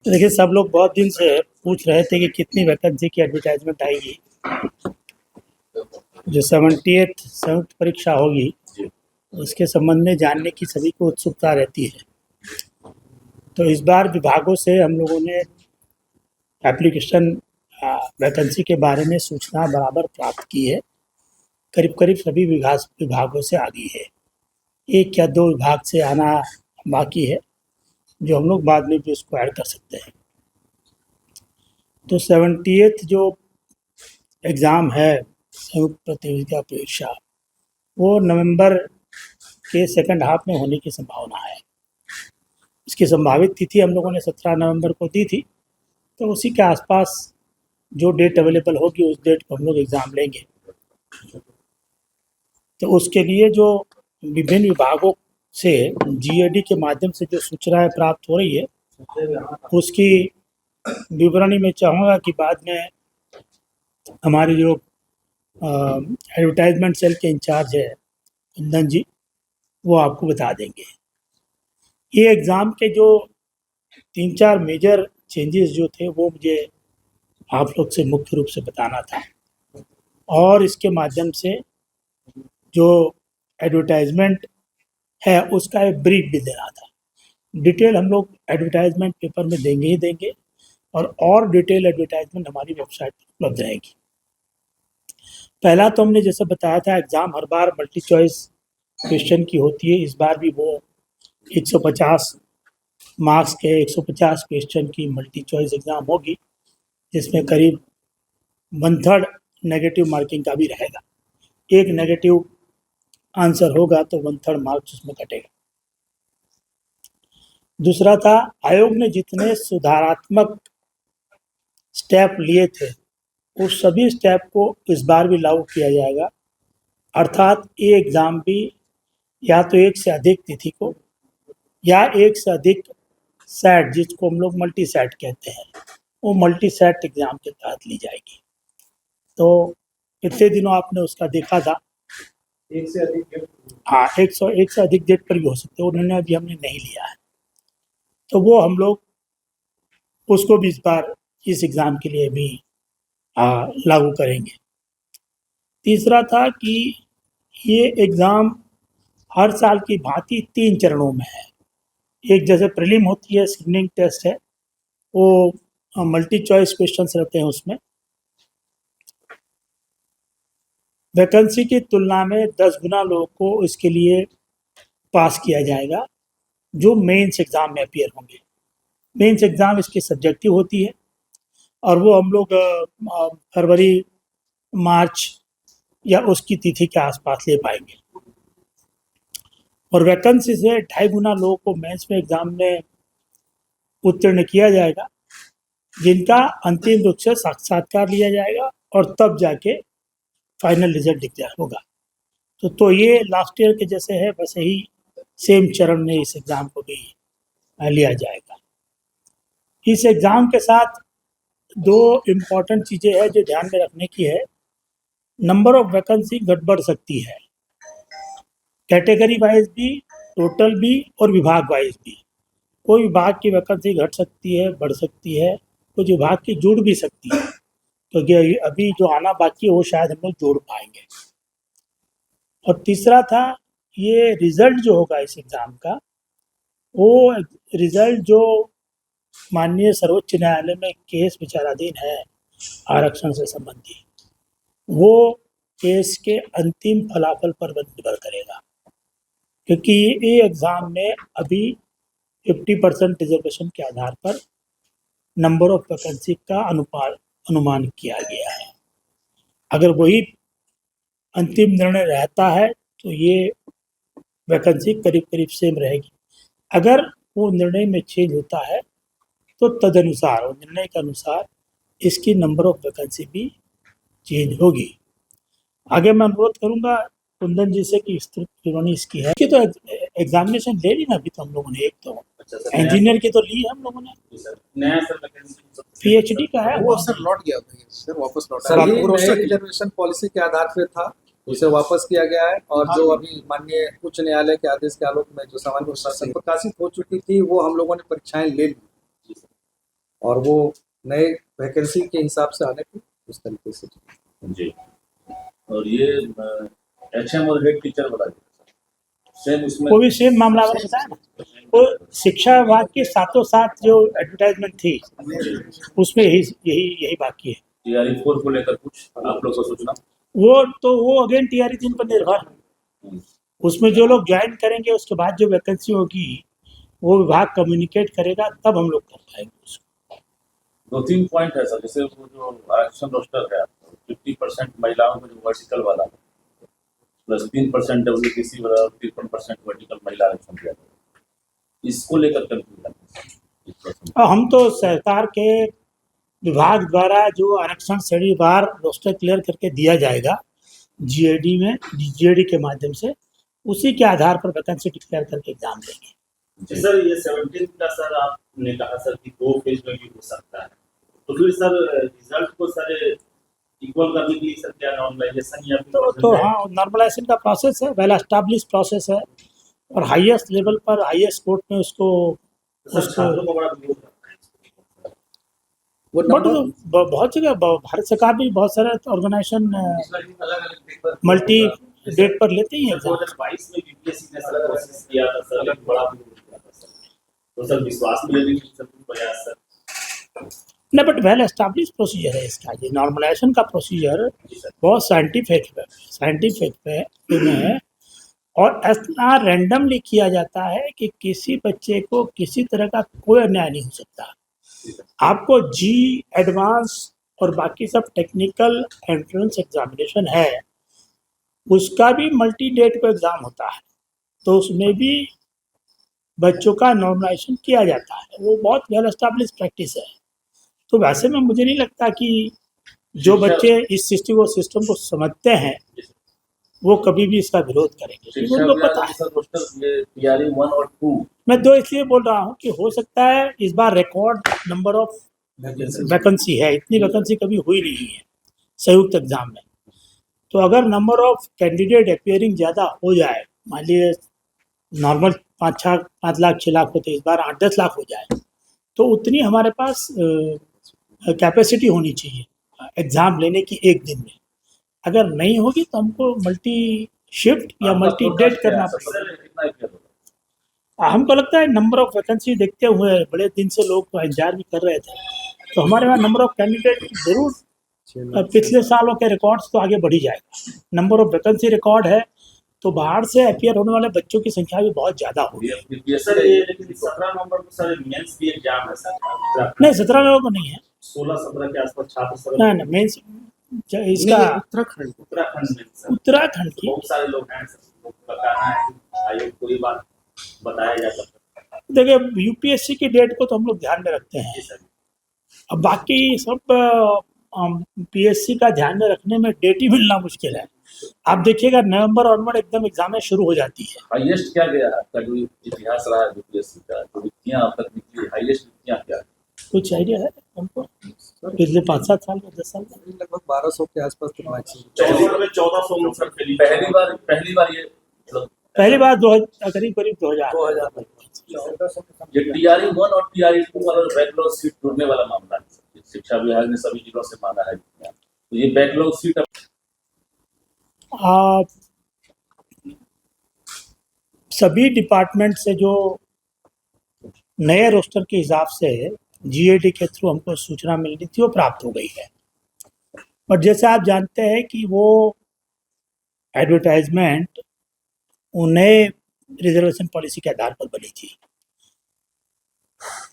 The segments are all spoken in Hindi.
देखिए, सब लोग बहुत दिन से पूछ रहे थे कि कितनी वैकेंसी की एडवर्टाइजमेंट आएगी। जो 78th संयुक्त परीक्षा होगी, उसके संबंध में जानने की सभी को उत्सुकता रहती है। तो इस बार विभागों से हम लोगों ने एप्लीकेशन वैकेंसी के बारे में सूचना बराबर प्राप्त की है। करीब-करीब सभी विभागों से आ गई है। 1 या 2 विभाग से आना बाकी है, जो हम लोग बाद में भी उसको ऐड कर सकते हैं। तो 70th जो एग्ज़ाम है, संयुक्त प्रतियोगिता परीक्षा, वो नवंबर के सेकंड हाफ में होने की संभावना है। इसकी संभावित तिथि हम लोगों ने 17 नवंबर को दी थी, तो उसी के आसपास जो डेट अवेलेबल होगी उस डेट को हम लोग एग्ज़ाम लेंगे। तो उसके लिए जो विभिन्न विभागों से जीएडी के माध्यम से जो सूचनाएं प्राप्त हो रही है, उसकी विवरणी मैं चाहूँगा कि बाद में हमारी जो एडवर्टाइजमेंट सेल के इंचार्ज है कुंदन जी, वो आपको बता देंगे। ये एग्ज़ाम के जो 3-4 मेजर चेंजेस जो थे वो मुझे आप लोग से मुख्य रूप से बताना था, और इसके माध्यम से जो एडवर्टाइजमेंट है उसका एक ब्रीफ भी देना था। डिटेल हम लोग एडवर्टाइजमेंट पेपर में देंगे ही देंगे, और डिटेल एडवर्टाइजमेंट हमारी वेबसाइट पर उपलब्ध रहेगी। पहला तो हमने जैसे बताया था, एग्ज़ाम हर बार मल्टी चॉइस क्वेश्चन की होती है। इस बार भी वो 150 मार्क्स के 150 क्वेश्चन की मल्टी चॉइस एग्ज़ाम होगी, जिसमें करीब 1/3 नेगेटिव मार्किंग का भी रहेगा। एक नेगेटिव आंसर होगा तो 1/3 मार्क्स उसमें कटेगा। दूसरा था, आयोग ने जितने सुधारात्मक स्टेप लिए थे उस सभी स्टेप को इस बार भी लागू किया जाएगा। अर्थात ये एग्ज़ाम भी या तो एक से अधिक तिथि को या एक से अधिक सेट, जिसको हम लोग मल्टी सेट कहते हैं, वो मल्टी सेट एग्ज़ाम के तहत ली जाएगी। तो पिछले दिनों आपने उसका देखा था, एक से अधिक, हाँ, 1 से अधिक डेट पर भी हो सकते हैं, उन्होंने अभी हमने नहीं लिया है। तो वो हम लोग उसको भी इस बार इस एग्ज़ाम के लिए भी लागू करेंगे। तीसरा था कि ये एग्ज़ाम हर साल की भांति 3 चरणों में है। एक जैसे प्रीलिम होती है, स्क्रीनिंग टेस्ट है, वो मल्टी चॉइस क्वेश्चंस रहते हैं उसमें। वैकेंसी की तुलना में 10 गुना लोगों को इसके लिए पास किया जाएगा, जो मेंस एग्ज़ाम में अपीयर होंगे। मेंस एग्ज़ाम इसकी सब्जेक्टिव होती है, और वो हम लोग फरवरी मार्च या उसकी तिथि के आसपास ले पाएंगे। और वैकेंसी से 2.5 गुना लोगों को मेंस में एग्ज़ाम में उत्तीर्ण किया जाएगा, जिनका अंतिम रूप से साक्षात्कार लिया जाएगा और तब जाके फाइनल रिजल्ट डिक्लेयर होगा। तो ये लास्ट ईयर के जैसे है, वैसे ही सेम चरण में इस एग्ज़ाम को भी लिया जाएगा। इस एग्ज़ाम के साथ 2 इम्पॉर्टेंट चीज़ें हैं जो ध्यान में रखने की है। नंबर ऑफ वैकेंसी बढ़ सकती है, कैटेगरी वाइज भी, टोटल भी और विभाग वाइज भी। कोई विभाग की वैकेंसी घट सकती है, बढ़ सकती है, कुछ विभाग की जुड़ भी सकती है, क्योंकि अभी जो आना बाकी है वो शायद हम लोग जोड़ पाएंगे। और तीसरा था, ये रिज़ल्ट जो होगा इस एग्ज़ाम का, वो रिज़ल्ट जो माननीय सर्वोच्च न्यायालय में केस विचाराधीन है आरक्षण से संबंधी, वो केस के अंतिम फलाफल पर निर्भर करेगा, क्योंकि ये एग्ज़ाम में अभी 50% रिजर्वेशन के आधार पर नंबर ऑफ वैकेंसी का अनुमान किया गया है। अगर वही अंतिम निर्णय रहता है तो ये वैकेंसी करीब-करीब सेम रहेगी। अगर वो निर्णय में चेंज होता है तो तदनुसार, वो निर्णय के अनुसार इसकी नंबर ऑफ वैकेंसी भी चेंज होगी। आगे मैं अनुरोध करूँगा कुंदन जी से कि विस्तृत विवरणी इसकी है कि तो एग्जामिनेशन ले ली ना अभी तो हम लोगों ने, एक तो इंजीनियर की तो ली है हम लोगों ने, नया सर वैकेंसी पीएचडी का है वो सर लौट गया था सर, वापस लौटा सर, है। ये वो नए रिजर्वेशन पॉलिसी के आधार पे था, उसे वापस किया गया है। और जो अभी माननीय उच्च न्यायालय के आदेश के आलोक में जो सामान्य प्रशासन प्रकाशित हो चुकी थी, वो हम लोगों ने परीक्षाएं ले ली। और वो नए वैकेंसी के हिसाब से आने की उस तरीके से। जी। और ये एचएम और हेड टीचर वाला सेम इसमें वो भी सेम मामला मैंने बताया ना, वो शिक्षा विभाग की सातों सात जो एडवर्टाइजमेंट थी उसमें यही बाकी है। टीआरई 4 को लेकर कुछ आप लोग को सूचना? वो अगेन टीआरई 3 पर निर्भर है। उसमें जो लोग ज्वाइन करेंगे उसके बाद जो वैकेंसी होगी वो विभाग कम्युनिकेट करेगा, तब हम लोग कर पाएंगे उसको। 2-3 पॉइंट है सर, जैसे वो जो आरक्षण रोस्टर है 50% महिलाओं में जो वर्टिकल वाला है, प्लस 3% डब्ल्यूटीसी वाला और 53% वर्टिकल महिला आरक्षण दिया गया, इसको लेकर कंफ्यूजन। और हम तो सरकार के विभाग द्वारा जो आरक्षण श्रेणीवार रोस्टर क्लियर करके दिया जाएगा जीएडी के माध्यम से, उसी के आधार पर वैकेंसी डिक्लेयर करके एग्जाम देंगे। सर ये 17 का सर आपने कहा सर कि 2 फेज में भी हो सकता है, तो फिर सर रिजल्ट को सर इक्वल करने के लिए सर क्या नॉर्मलाइजेशन या तो हाँ, नॉर्मलाइजेशन का प्रोसेस है, वेल एस्टैब्लिश प्रोसेस है, और हाईएस्ट लेवल पर हाईएस्ट कोर्ट में उसको छात्रों को बड़ा विरोध करता है। वो बट नंबर बहुत जगह भारत सरकार भी बहुत सारे ऑर्गेनाइजेशन अलग-अलग डेट पर मल्टी डेट पर लेते ही हैं एग्जाम। 2022 में बीपीएससी ने सर कोशिश किया था सर, एक बड़ा विरोध किया था सर, तो सर विश्वास में लेने की सर प्रयास सर। नहीं, बट वेल एस्टैब्लिश प्रोसीजर है इसका। ये नॉर्मलाइजेशन का प्रोसीजर बहुत साइंटिफिक है और इतना रैंडमली किया जाता है कि किसी बच्चे को किसी तरह का कोई अन्याय नहीं हो सकता। आपको जी एडवांस और बाकी सब टेक्निकल एंट्रेंस एग्जामिनेशन है, उसका भी मल्टी डेट पर एग्जाम होता है, तो उसमें भी बच्चों का नॉर्मलाइजेशन किया जाता है। वो बहुत वेल एस्टैब्लिश प्रैक्टिस है। तो वैसे में मुझे नहीं लगता कि जो बच्चे इस सिस्टम को समझते हैं वो कभी भी इसका विरोध करेंगे, क्योंकि उनको पता है। टीआरई 1 और 2 मैं दो इसलिए बोल रहा हूँ कि हो सकता है इस बार रिकॉर्ड नंबर ऑफ वैकेंसी है, इतनी वैकेंसी कभी हुई नहीं है संयुक्त एग्जाम में। तो अगर नंबर ऑफ कैंडिडेट अपियरिंग ज़्यादा हो जाए, मान लीजिए नॉर्मल 5 लाख 6 लाख होते, इस बार 8-10 लाख हो जाए, तो उतनी हमारे पास कैपेसिटी होनी चाहिए एग्ज़ाम लेने की एक दिन में। अगर नहीं होगी तो हमको मल्टी शिफ्ट या मल्टी डेट करना पड़ेगा। हमको लगता है नंबर ऑफ वैकेंसी देखते हुए बड़े दिन से लोग तो इंतजार भी कर रहे थे, तो हमारे वहाँ नंबर ऑफ कैंडिडेट जरूर पिछले सालों के रिकॉर्ड्स तो आगे बढ़ी जाएगा। नंबर ऑफ वैकेंसी रिकॉर्ड है तो बाहर से अपियर होने वाले बच्चों की संख्या भी बहुत ज़्यादा होगी। सर ये लेकिन 17 नवंबर को सर मेंस भी एग्जाम है सर। नहीं, 17 लोगों को नहीं है, 16-17 के आसपास छात्र सर। नहीं मेंस इसका उत्तराखंड में सर उत्तराखंड की बहुत सारे लोग हैं सर, लोग का कहना है कि आयोग को ये बात बताया जा सकता है। देखिए यूपीएससी की डेट को तो हम लोग ध्यान में रखते हैं, अब बाकी सब पीएससी का ध्यान में रखने में डेट ही मिलना मुश्किल है। आप देखिएगा नवंबर ऑनवर्ड एकदम एग्जामें शुरू हो जाती है। हाईएस्ट क्या गया है आपका जो इतिहास रहा है यूपीएससी का, जो रिक्तियां अब तक निकली, हाईएस्ट रिक्तियां क्या है? कुछ आइडिया है हमको? पिछले 5-7 साल में 10 साल में लगभग 1200 के आसपास तो मैक्सिमम। 1400 में सर पहली बार ये पहली बार करीब 2000 ये टीआरई 1 और टीआरई 2 वाला बैकलॉग सीट ढूंढने वाला मामला है। शिक्षा विभाग ने सभी जिलों से मांगा है, तो ये बैकलॉग सीट सभी डिपार्टमेंट से जो नए रोस्टर के हिसाब से जीएडी के थ्रू हमको सूचना मिलनी थी वो प्राप्त हो गई है। और जैसे आप जानते हैं कि वो एडवर्टाइजमेंट नए रिजर्वेशन पॉलिसी के आधार पर बनी थी।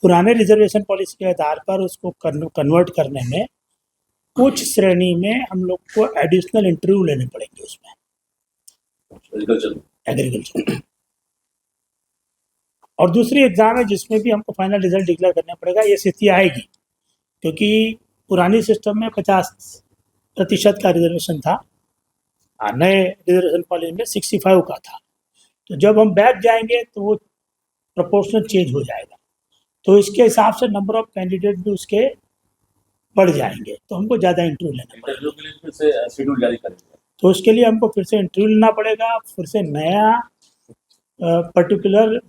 पुराने रिजर्वेशन पॉलिसी के आधार पर उसको कन्वर्ट करने में कुछ श्रेणी में हम लोग को एडिशनल इंटरव्यू लेने पड़ेंगे उसमें एग्रीकल्चर, और दूसरी एग्जाम है जिसमें भी हमको फाइनल रिजल्ट डिक्लेयर करना पड़ेगा। ये स्थिति आएगी क्योंकि पुरानी सिस्टम में 50% का रिजर्वेशन था, नए रिजर्वेशन पॉलिसी में 65 का था। तो जब हम बैक जाएंगे तो वो प्रोपोर्शनल चेंज हो जाएगा, तो इसके हिसाब से नंबर ऑफ कैंडिडेट भी उसके बढ़ जाएंगे, तो हमको ज़्यादा इंटरव्यू लेना पड़ेगा। इंटरव्यू के लिए फिर से शेड्यूल जारी करेंगे, तो उसके लिए हमको फिर से इंटरव्यू लेना पड़ेगा, फिर से नया पर्टिकुलर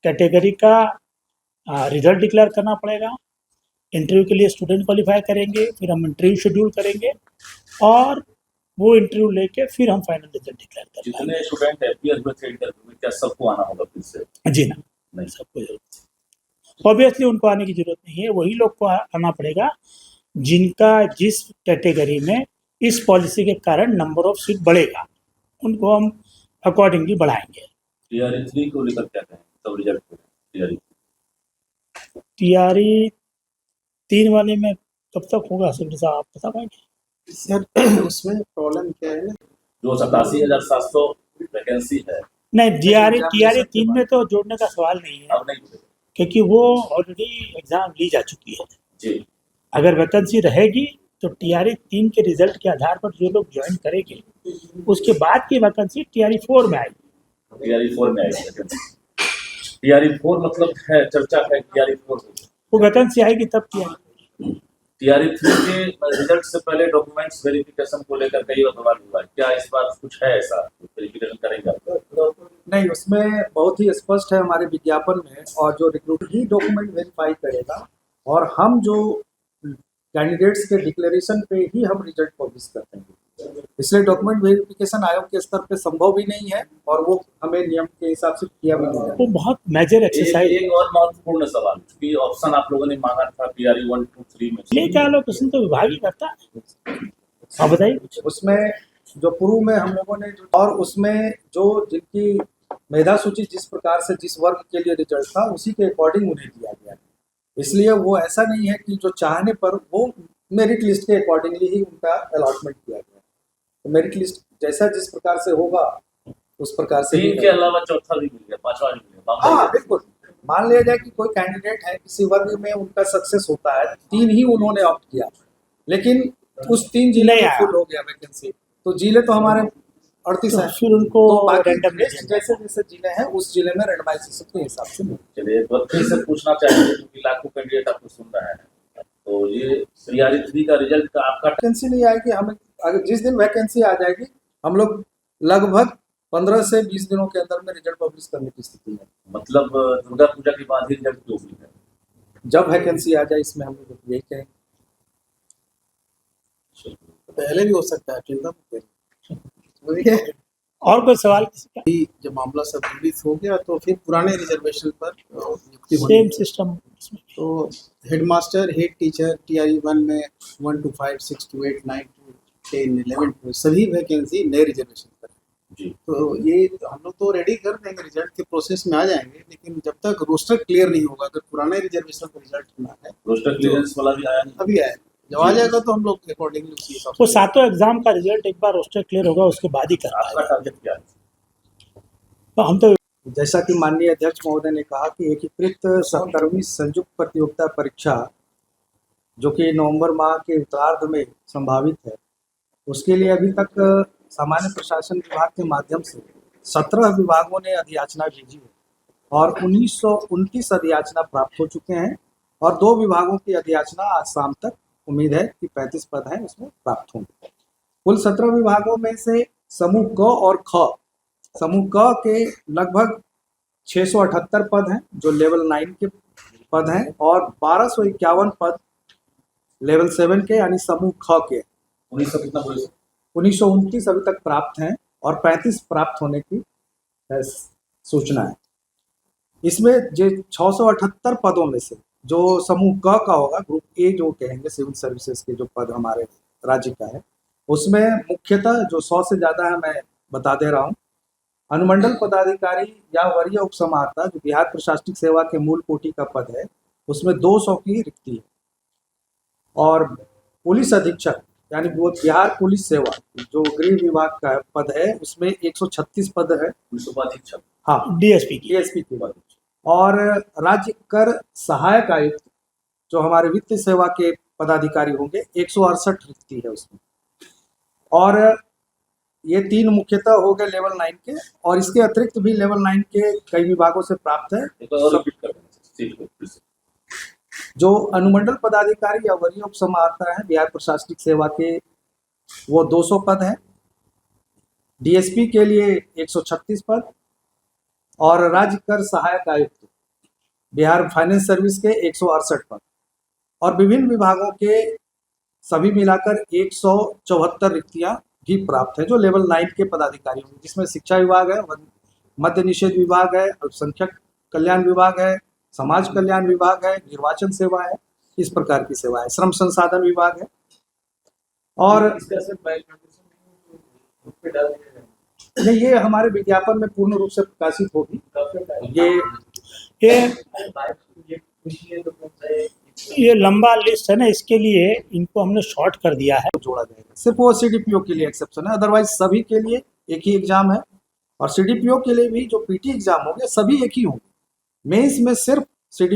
कैटेगरी का रिजल्ट डिक्लेयर करना पड़ेगा, इंटरव्यू के लिए स्टूडेंट क्वालिफाई करेंगे, फिर हम इंटरव्यू शेड्यूल करेंगे और वो इंटरव्यू लेके फिर हम फाइनल रिजल्ट डिक्लेयर कर जितने स्टूडेंट अपीयर हुए थे इंटरव्यू में, क्या सबको आना होगा फिर से? पाएंगे। जी ना, नहीं। सबको जरूरत ऑब्वियसली उनको आने की जरूरत नहीं है, वही लोग को आना पड़ेगा जिनका जिस कैटेगरी में इस पॉलिसी के कारण नंबर ऑफ सीट बढ़ेगा, उनको हम अकॉर्डिंगली बढ़ाएंगे। टीआरई 3 को लेकर क्या कहें तब रिजल्ट को? टीआरई टीआरई 3 वाले में कब तक होगा सर साहब, आप बता पाएंगे? सर उसमें प्रॉब्लम क्या है ना, जो 87,700 वैकेंसी है, नहीं, टीआरई एग्जामिनेशन के 3 में तो जोड़ने का सवाल नहीं है, अब नहीं होगा। क्योंकि वो ऑलरेडी एग्जाम ली जा चुकी है। जी, अगर वैकेंसी रहेगी तो टीआरई 3 के रिजल्ट के आधार पर जो लोग ज्वाइन करेंगे उसके बाद की वैकेंसी टीआरई 4 में आएगी। टीआरई 4 में आएगी। टीआरई 4 मतलब है, चर्चा है टीआरई 4 की। वो वैकेंसी आएगी तब टीआरई। टीआरई 3 के रिजल्ट से पहले डॉक्यूमेंट्स वेरिफिकेशन को लेकर कई बार हुआ है, क्या इस बार कुछ है ऐसा वेरिफिकेशन करेंगे आप? नहीं, उसमें बहुत ही स्पष्ट है हमारे विज्ञापन में, और जो रिक्रूटर ही डॉक्यूमेंट वेरीफाई करेगा और हम जो कैंडिडेट्स के डिक्लेरेशन पे ही हम रिजल्ट पब्लिश करते हैं। इसलिए डॉक्यूमेंट वेरिफिकेशन आयोग के स्तर पे संभव भी नहीं है और वो हमें नियम के हिसाब से किया भी नहीं है। वो बहुत मेजर एक्सरसाइज है। एक और महत्वपूर्ण सवाल, क्योंकि ऑप्शन आप लोगों ने मांगा था टीआरई 1, 2, 3 में, लेके एलोकेशन तो विभाग ही करता है। आप बताइए कुछ। उसमें जो पूर्व में हम लोगों ने और उसमें जो जिनकी मेधा सूची जिस प्रकार से जिस वर्ग के लिए रिजल्ट था उसी के अकॉर्डिंग उन्हें दिया गया है। इसलिए वो ऐसा नहीं है कि जो चाहने पर वो मेरिट लिस्ट के अकॉर्डिंगली ही उनका अलॉटमेंट किया गया है। तो मेरिट लिस्ट जैसा जिस प्रकार से होगा उस प्रकार से 3 के अलावा चौथा भी मिल गया, पांचवा भी मिल गया। हाँ बिल्कुल, मान लिया जाए कि कोई कैंडिडेट है, किसी वर्ग में उनका सक्सेस होता है, 3 ही उन्होंने ऑप्ट किया, लेकिन उस 3 जिले में फुल हो गया वैकेंसी, तो जिले तो हमारे 38 है, फिर उनको तो बाकी रैंडम जैसे जैसे जिले हैं उस जिले में रैंडमाइजेशन के हिसाब से मिलेगा। चलिए एक बार फिर से पूछना चाहेंगे, क्योंकि लाखों कैंडिडेट आपको सुन रहे हैं, तो ये टीआरई 3 का रिजल्ट का आपका वैकेंसी नहीं आएगी, हमें अगर जिस दिन वैकेंसी आ जाएगी हम लोग लगभग 15 से 20 दिनों के अंदर में रिजल्ट पब्लिश करने की स्थिति है। मतलब दुर्गा पूजा के बाद ही रिजल्ट जो भी है, जब वैकेंसी आ जाए इसमें हम लोग यही कहें। पहले भी हो सकता है, चिंता मत करिए। और कोई सवाल किसी का? जब मामला सब रिलीज हो गया तो फिर पुराने रिजर्वेशन पर नियुक्ति सेम होनी। सिस्टम इसमें। तो हेडमास्टर, हेड टीचर टीआरई 1 में 1 to 5, 6 to 8, 9 to 10, 11 to सभी वैकेंसी नए रिजर्वेशन पर है। जी, तो ये हम लोग तो रेडी कर देंगे, रिजल्ट के प्रोसेस में आ जाएंगे, लेकिन जब तक रोस्टर क्लियर नहीं होगा, अगर पुराने रिजर्वेशन का रिजल्ट होना है रोस्टर क्लियरेंस वाला भी आया नहीं। अभी आए, जब आ जाएगा तो हम लोग अकॉर्डिंगली उसी हिसाब वो से। 7 एग्जाम का रिजल्ट एक बार रोस्टर क्लियर होगा उसके बाद ही कर आपका पाएगा। टारगेट क्या है? तो हम तो जैसा कि माननीय अध्यक्ष महोदय ने कहा कि एकीकृत 17वीं संयुक्त प्रतियोगिता परीक्षा जो कि नवंबर माह के उत्तरार्ध में संभावित है, उसके लिए अभी तक सामान्य प्रशासन विभाग के माध्यम से 17 विभागों ने अधियाचना भेजी है और 1929 अधियाचना प्राप्त हो चुके हैं और 2 विभागों की अधियाचना आज शाम तक उम्मीद है कि 35 पद हैं उसमें प्राप्त होंगे। कुल 17 विभागों में से समूह क और ख, समूह क के लगभग 678 पद हैं जो लेवल 9 के पद हैं और 1251 पद लेवल 7 के यानी समूह ख के। 1900 कितना बोले? 1929 अभी तक प्राप्त हैं और 35 प्राप्त होने की सूचना है। इसमें जो 678 पदों में से जो समूह क का होगा, ग्रुप ए जो कहेंगे सिविल सर्विसेज के जो पद हमारे राज्य का है, उसमें मुख्यतः जो 100 से ज़्यादा है मैं बता दे रहा हूँ। अनुमंडल पदाधिकारी या वरीय उपसमाहर्ता जो बिहार प्रशासनिक सेवा के मूल कोटि का पद है उसमें 200 की रिक्ति है और पुलिस अधीक्षक यानी वो बिहार पुलिस सेवा जो गृह विभाग का पद है उसमें 136 पद है। पुलिस उपाधीक्षक, हाँ, डीएसपी की। डीएसपी की पद। और राज्य कर सहायक आयुक्त जो हमारे वित्त सेवा के पदाधिकारी होंगे 168 रिक्ति है उसमें। और ये 3 मुख्यतः हो गए लेवल 9 के और इसके अतिरिक्त भी लेवल 9 के कई विभागों से प्राप्त है। एक और रिपीट कर देना सीट को फिर से। जो अनुमंडल पदाधिकारी या वरीय उपसमाहर्ता है बिहार प्रशासनिक सेवा के वो 200 पद हैं, डीएसपी के लिए 136 पद और राज्य कर सहायक आयुक्त बिहार फाइनेंस सर्विस के 168 पद और विभिन्न विभागों के सभी मिलाकर 174 रिक्तियां भी प्राप्त है जो लेवल 9 के पदाधिकारी होंगे, जिसमें शिक्षा विभाग है, मद्य निषेध विभाग है, अल्पसंख्यक कल्याण विभाग है, समाज कल्याण विभाग है, निर्वाचन सेवा है, इस प्रकार की सेवा है, श्रम संसाधन विभाग है। और इसका सर ग्रुप पे डाल दिया जाए। नहीं, ये हमारे विज्ञापन में पूर्ण रूप से प्रकाशित होगी। ये ये लंबा लिस्ट है ना, इसके लिए इनको हमने शॉर्ट कर दिया है। जोड़ा जाएगा, सिर्फ वो सीडीपीओ के लिए एक्सेप्शन है, अदरवाइज सभी के लिए एक ही एग्जाम है। और सीडीपीओ के लिए भी जो पीटी एग्जाम होंगे सभी एक ही होंगे। मेंस में सिर्फ